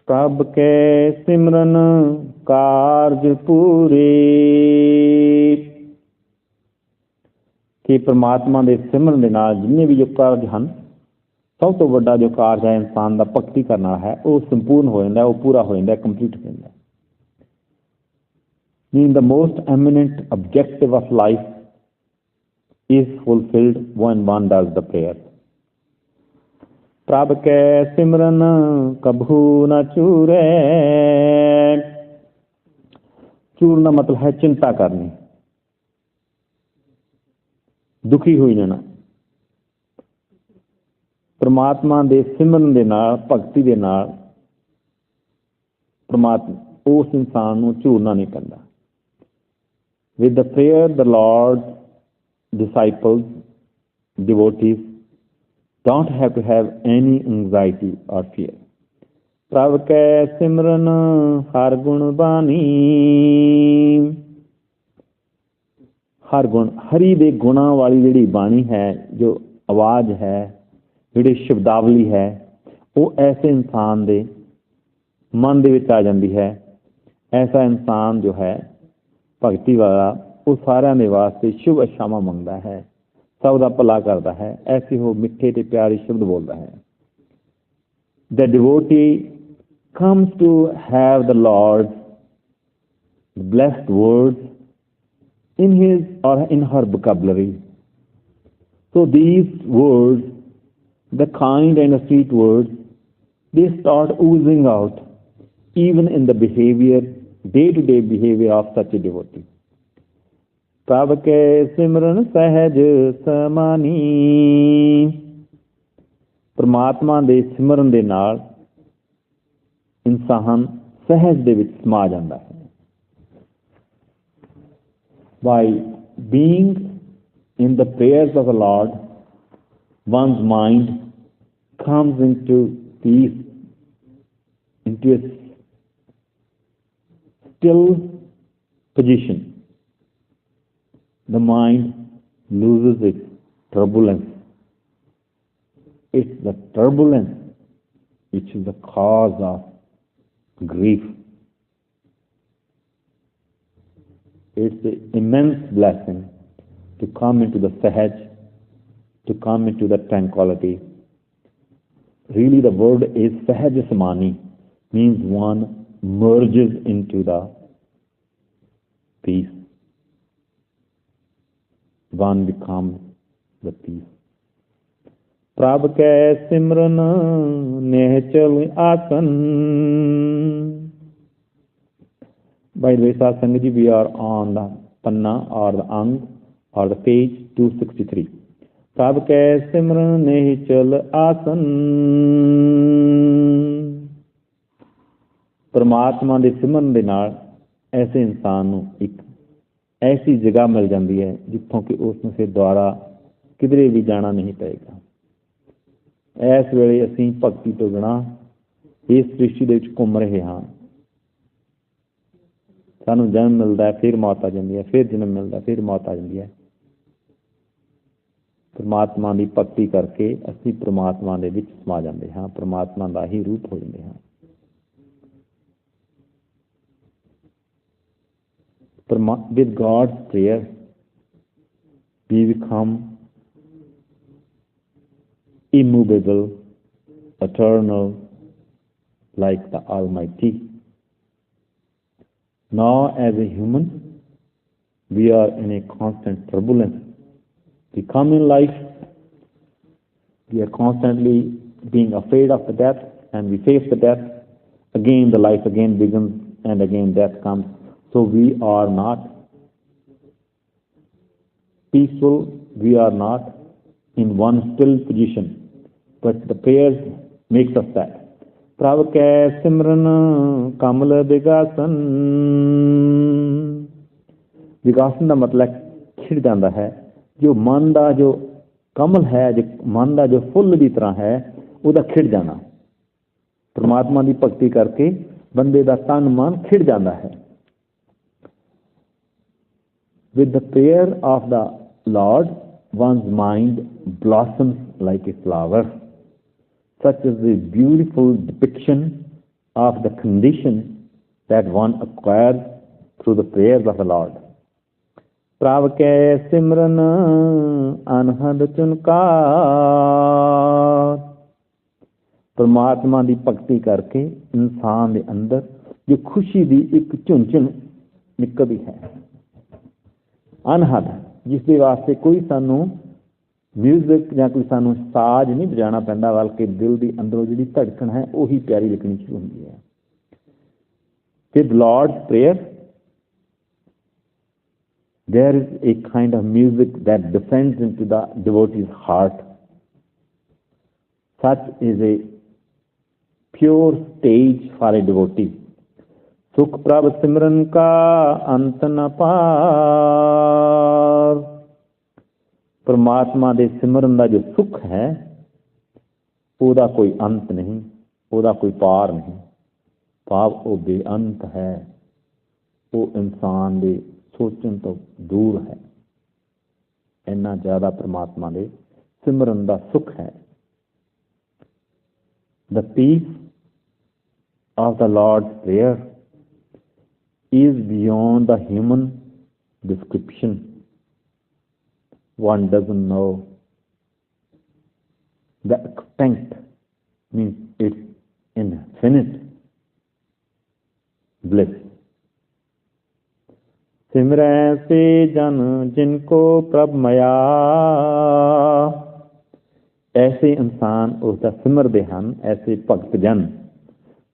ਪ੍ਰਭ ਕੈ ਸਿਮਰਨ ਕਾਰਜ ਪੂਰੇ। ਕਿ ਪਰਮਾਤਮਾ ਦੇ ਸਿਮਰਨ ਦੇ ਨਾਲ ਜਿੰਨੇ ਵੀ ਜੋ ਕਾਰਜ ਹਨ, ਸਭ ਤੋਂ ਵੱਡਾ ਜੋ ਕਾਰਜ ਹੈ ਇਨਸਾਨ ਦਾ ਭਗਤੀ ਕਰਨਾ ਹੈ, ਉਹ ਸੰਪੂਰਨ ਹੋ ਜਾਂਦਾ, ਉਹ ਪੂਰਾ ਹੋ ਜਾਂਦਾ, ਕੰਪਲੀਟ ਹੋ ਜਾਂਦਾ। Mean the most eminent objective of life is fulfilled when one does the prayer. ਪ੍ਰਭ ਕੈ ਸਿਮਰਨ ਕਭੂ ਨ ਚੂਰੈ। ਚੂਰਨ ਦਾ ਮਤਲਬ ਹੈ ਚਿੰਤਾ ਕਰਨੀ, ਦੁਖੀ ਹੋਈ ਜਾਣਾ। ਪਰਮਾਤਮਾ ਦੇ ਸਿਮਰਨ ਦੇ ਨਾਲ, ਭਗਤੀ ਦੇ ਨਾਲ ਪਰਮਾਤਮਾ ਉਸ ਇਨਸਾਨ ਨੂੰ ਝੂਰਨਾ ਨਹੀਂ ਪੈਂਦਾ। With the prayer, the Lord's disciples, devotees, don't have to have any anxiety or fear. ਪ੍ਰਭ ਕੈ ਸਿਮਰਨ ਹਰ ਗੁਣ ਬਾਣੀ। ਹਰ ਗੁਣ, ਹਰੀ ਦੇ ਗੁਣਾਂ ਵਾਲੀ ਜਿਹੜੀ ਬਾਣੀ ਹੈ, ਜੋ ਆਵਾਜ਼ ਹੈ, ਜਿਹੜੀ ਸ਼ਬਦਾਵਲੀ ਹੈ, ਉਹ ਐਸੇ ਇਨਸਾਨ ਦੇ ਮਨ ਦੇ ਵਿੱਚ ਆ ਜਾਂਦੀ ਹੈ। ਐਸਾ ਇਨਸਾਨ ਜੋ ਹੈ ਭਗਤੀ ਵਾਲਾ, ਉਹ ਸਾਰਿਆਂ ਦੇ ਵਾਸਤੇ ਸ਼ੁਭ ਇੱਛਾਵਾਂ ਮੰਗਦਾ ਹੈ, ਸਭ ਦਾ ਭਲਾ ਕਰਦਾ ਹੈ। ਐਸੇ ਉਹ ਮਿੱਠੇ ਤੇ ਪਿਆਰੇ ਸ਼ਬਦ ਬੋਲਦਾ ਹੈ। The devotee comes to have the Lord's blessed words in his or in her vocabulary. So these words, the kind and the sweet words, they start oozing out even in the behavior, day-to-day behavior of such a devotee. ਪ੍ਰਭ ਕੈ ਸਿਮਰਨ ਸਹਿਜ ਸਮਾਨੀ। ਪਰਮਾਤਮਾ ਦੇ ਸਿਮਰਨ ਦੇ ਨਾਲ ਇਨਸਾਨ ਸਹਿਜ ਦੇ ਵਿੱਚ ਸਮਾ ਜਾਂਦਾ ਹੈ। By being in the prayers of the Lord, one's mind comes into peace, into a still position. The mind loses its turbulence. It's the turbulence which is the cause of grief. It's an immense blessing to come into the sahaj, to come into the tranquility. Really the word is sahaj samani, means one merges into the peace. One becomes the peace. ਪ੍ਰਭ ਕੈ ਸਿਮਰਨ ਨਿਹਚਲ ਆਸਨ। By the way, Sangat ji, we are on the panna or the ang or the page 263. ਪ੍ਰਭ ਕੈ ਸਿਮਰਨ ਨਿਹਚਲ ਆਸਨ। ਪਰਮਾਤਮਾ ਦੇ ਸਿਮਰਨ ਦੇ ਨਾਲ ਐਸੇ ਇਨਸਾਨ ਨੂੰ ਇੱਕ ਐਸੀ ਜਗ੍ਹਾ ਮਿਲ ਜਾਂਦੀ ਹੈ ਜਿੱਥੋਂ ਕਿ ਉਸ ਨੂੰ ਫਿਰ ਦੁਆਰਾ ਕਿਧਰੇ ਵੀ ਜਾਣਾ ਨਹੀਂ ਪਏਗਾ। ਇਸ ਵੇਲੇ ਅਸੀਂ ਭਗਤੀ ਤੋਂ ਬਿਨਾਂ ਇਸ ਸ੍ਰਿਸ਼ਟੀ ਦੇ ਵਿੱਚ ਘੁੰਮ ਰਹੇ ਹਾਂ। ਸਾਨੂੰ ਜਨਮ ਮਿਲਦਾ, ਫਿਰ ਮੌਤ ਆ ਜਾਂਦੀ ਹੈ, ਫਿਰ ਜਨਮ ਮਿਲਦਾ, ਫਿਰ ਮੌਤ ਆ ਜਾਂਦੀ ਹੈ। ਪਰਮਾਤਮਾ ਦੀ ਭਗਤੀ ਕਰਕੇ ਅਸੀਂ ਪਰਮਾਤਮਾ ਦੇ ਵਿੱਚ ਸਮਾ ਜਾਂਦੇ ਹਾਂ, ਪਰਮਾਤਮਾ ਦਾ ਹੀ ਰੂਪ ਹੋ ਜਾਂਦੇ ਹਾਂ। With God's prayer, we become immovable, eternal, like the Almighty. Now, as a human, we are in a constant turbulence. We come in life, we are constantly being afraid of the death, and we face the death. Again, the life again begins, and again death comes. So we are not peaceful, we are not in one still position, but the prayers makes us that. ਪ੍ਰਭ ਕੈ ਸਿਮਰਨ ਕਮਲ ਵਿਗਾਸਨ। ਵਿਗਾਸਨ ਦਾ ਮਤਲਬ ਖਿੜ ਜਾਂਦਾ ਹੈ। ਜੋ ਮਨ ਦਾ ਜੋ ਕਮਲ ਹੈ, ਜੋ ਮਨ ਦਾ ਜੋ ਫੁੱਲ ਦੀ ਤਰ੍ਹਾਂ ਹੈ, ਉਹਦਾ ਖਿੜ ਜਾਣਾ। ਪਰਮਾਤਮਾ ਦੀ ਭਗਤੀ ਕਰਕੇ ਬੰਦੇ ਦਾ ਤਨ ਮਨ ਖਿੜ ਜਾਂਦਾ ਹੈ। With the prayer of the Lord, one's mind blossoms like a flower. Such is the beautiful depiction of the condition that one acquires through the prayers of the Lord. प्रभ कै सिमरन अनहद चुनकार। परमात्मा की भगती करके इंसान के अंदर जो खुशी की एक झुंझुन निकलती है, अनहद, जिसके वास्ते कोई सानू म्यूजिक या कोई सानू साज नहीं बजाना पैंदा, बल्कि दिल की अंदरों जी धड़कन है वही प्यारी लिखनी शुरू होती है। With Lord's prayer, there is a kind of music that descends into the devotee's heart. Such is a pure stage for a devotee. सुख प्रभ सिमरन का अंत न पार। परमात्मा दे सिमरन का जो सुख है ਉਹਦਾ कोई अंत नहीं, ਉਹਦਾ कोई पार नहीं। भाव वो बेअंत है, वो इंसान के सोचन तो दूर है। इन्ना ज़्यादा परमात्मा के सिमरन का सुख है। The peace of the Lord's prayer is beyond the human description. One doesn't know the extent, means it's infinite bliss. सिमरै से जन जिनको प्रभ मया। ऐसे इंसान उसका सिमरते हैं, ऐसे भगत जन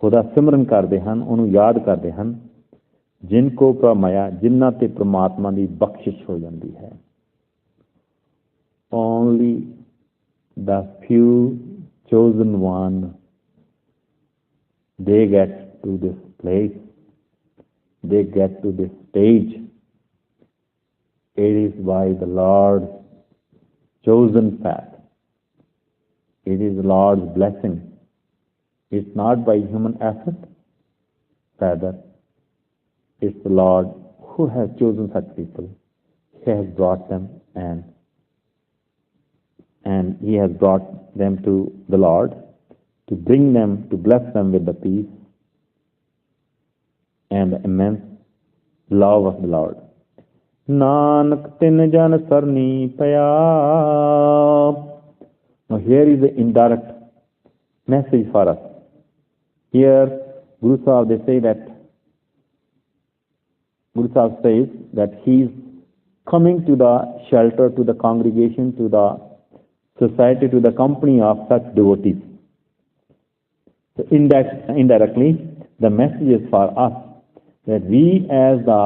उसका सिमरन करते हैं, उन्होंने याद करते हैं। जिनको प्रभ मया, जिन्हां ते परमात्मा की बख्शिश हो जाती है। Only the few chosen one, they get to this place, they get to this stage. It is by the Lord's chosen path. It is the Lord's blessing. It's not by human effort, rather it's the Lord who has chosen such people. He has brought them and He has brought them to the Lord to bring them, to bless them with the peace and the immense love of the Lord. Nanak tin jan sarni paya. Now here is the indirect message for us. Here Guru Sahib, they say that Guru Sahib says that he is coming to the shelter, to the congregation, to the society, to the company of such devotees. So indirectly, the message is for us that we as the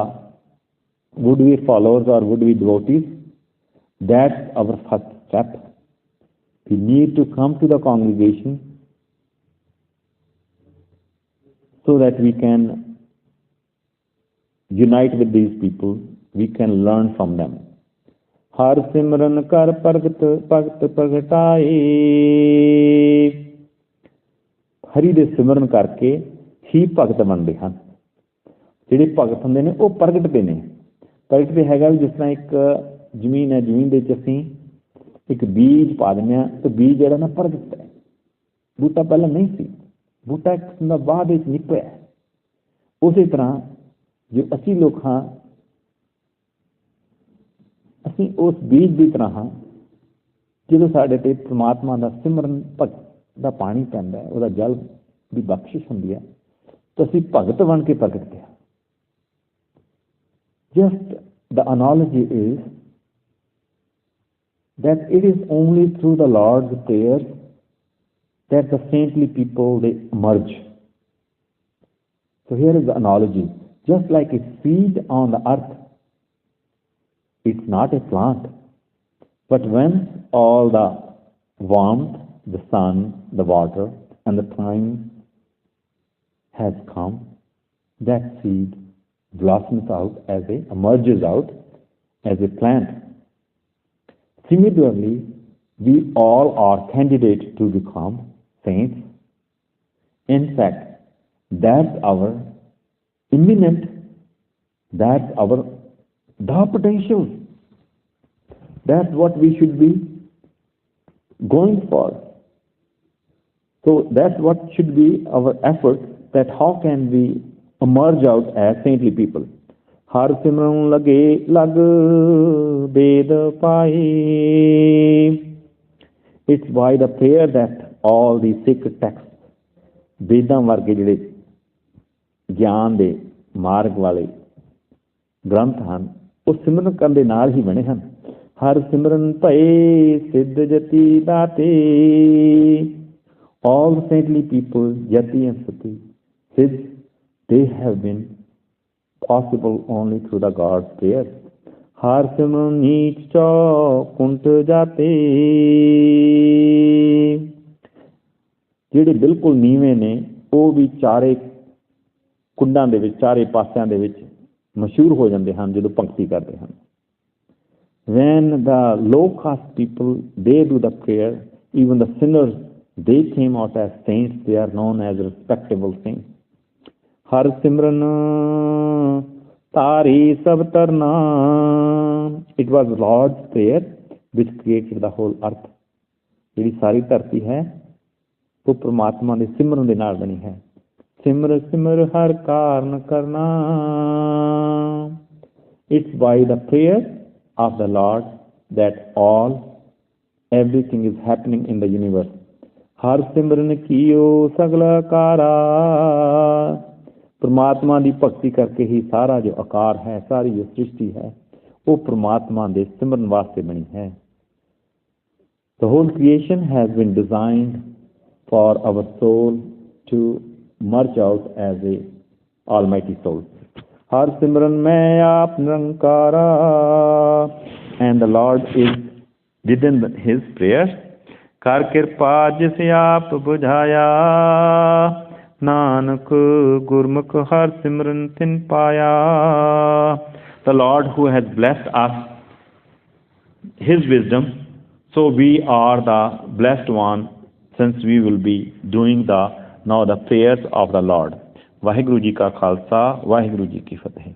would-be followers or would-be devotees, that's our first step. We need to come to the congregation so that we can unite with these people, we can learn from them. हर सिमरन कर प्रगट भगत प्रगटाए। हरि दे सिमरन करके ही भगत बनते हैं। ਜਿਹੜੇ ਭਗਤ ਹੁੰਦੇ ਨੇ ਉਹ ਪ੍ਰਗਟਦੇ ਨੇ। ਪ੍ਰਗਟਦੇ ਹੈਗਾ ਵੀ ਜਿਸ ਤਰ੍ਹਾਂ ਇੱਕ ਜ਼ਮੀਨ ਹੈ, ਜ਼ਮੀਨ ਦੇ ਵਿੱਚ ਅਸੀਂ ਇੱਕ ਬੀਜ ਪਾ ਦਿੰਦੇ ਹਾਂ ਤੇ ਬੀਜ ਜਿਹੜਾ ਨਾ ਪ੍ਰਗਟਦਾ ਹੈ। ਬੂਟਾ ਪਹਿਲਾਂ ਨਹੀਂ ਸੀ, ਬੂਟਾ ਇੱਕ ਕਿਸਮ ਦਾ ਬਾਅਦ ਵਿੱਚ ਨਿਕਲਿਆ। ਉਸੇ ਤਰ੍ਹਾਂ ਜੋ ਅਸੀਂ ਲੋਕ ਹਾਂ, ਅਸੀਂ ਉਸ ਬੀਜ ਦੀ ਤਰ੍ਹਾਂ ਹਾਂ। ਜਦੋਂ ਸਾਡੇ 'ਤੇ ਪਰਮਾਤਮਾ ਦਾ ਸਿਮਰਨ ਭਗਤ ਦਾ ਪਾਣੀ ਪੈਂਦਾ ਹੈ, ਉਹਦਾ ਜਲ ਦੀ ਬਖਸ਼ਿਸ਼ ਹੁੰਦੀ ਹੈ, ਤਾਂ ਅਸੀਂ ਭਗਤ ਬਣ ਕੇ ਪ੍ਰਗਟਦੇ ਹਾਂ। Just the analogy is that it is only through the Lord's prayers that the saintly people, they emerge. So here is the analogy. Just like a seed on the earth, it's not a plant, but when all the warmth, the sun, the water, and the time has come, that seed blossoms out emerges out as a plant. Similarly, we all are candidates to become saints. In fact, that's our imminent, that's our the potential. That's what we should be going for. So that's what should be our effort, that how can we emerge out as saintly people. हर सिमरन लगे लग वेद पाए. It's by the prayer that all the sacred texts, वेदां वर्गे ਜਿਹੜੇ ਗਿਆਨ ਦੇ ਮਾਰਗ ਵਾਲੇ ਗ੍ਰੰਥ ਹਨ, ਉਹ ਸਿਮਰਨ ਕਰਨ ਦੇ ਨਾਲ ਹੀ ਬਣੇ ਹਨ. ਹਰ ਸਿਮਰਨ ਭਏ ਸਿੱਧ ਜਤੀ ਦਾਤੇ. All the saintly people, Yati and Sati, Siddh, they have been possible only through the God's prayer. Har simran neech cho kunt jate. ਜਿਹੜੇ ਬਿਲਕੁਲ ਨੀਵੇਂ ਨੇ ਉਹ ਵੀ ਚਾਰੇ ਕੁੰਡਾਂ ਦੇ ਵਿੱਚ, ਚਾਰੇ ਪਾਸਿਆਂ ਦੇ ਵਿੱਚ ਮਸ਼ਹੂਰ ਹੋ ਜਾਂਦੇ ਹਨ ਜਦੋਂ ਭਗਤੀ ਕਰਦੇ ਹਨ. When the low caste people, they do the prayer, even the sinners, they came out as saints. They are known as respectable saints. Har simran tari sab tarna. It was Lord's prayer which created the whole earth. ਜਿਹੜੀ ਸਾਰੀ ਧਰਤੀ ਹੈ ਉਹ ਪ੍ਰਮਾਤਮਾ ਦੇ ਸਿਮਰਨ ਦੇ ਨਾਲ ਬਣੀ ਹੈ. ਸਿਮਰ ਸਿਮਰ ਹਰ ਕਾਰਨ ਕਰਨਾ. It's by the prayer of the Lord that everything is happening in the universe. ਹਰ ਸਿਮਰਨ ਕੀਓ ਸਗਲਾ ਕਾਰਾ. ਪ੍ਰਮਾਤਮਾ ਦੀ ਭਗਤੀ ਕਰਕੇ ਹੀ ਸਾਰਾ ਜੋ ਆਕਾਰ ਹੈ, ਸਾਰੀ ਜੋ ਸ੍ਰਿਸ਼ਟੀ ਹੈ, ਉਹ ਪ੍ਰਮਾਤਮਾ ਦੇ ਸਿਮਰਨ ਵਾਸਤੇ ਬਣੀ ਹੈ. The whole creation has been designed for our soul to merge out as a almighty soul. ਹਰ ਸਿਮਰਨ ਮੈਂ ਆਪ ਨਿਰੰਕਾਰਾ. And the Lord is within his prayer. ਕਰ ਕਿਰਪਾ ਜਿਸ ਆਪ ਬੁਝਾਇਆ. ਨਾਨਕ ਗੁਰਮੁਖ ਹਰ ਸਿਮਰਨ ਤਿਨ ਪਾਇਆ. The Lord who has blessed us, his wisdom, so we are the blessed one, since we will be doing now the prayers of the Lord. Waheguru ji ਕਾ ਖਾਲਸਾ, ਵਾਹਿਗੁਰੂ ਜੀ ਕੀ ਫਤਿਹ.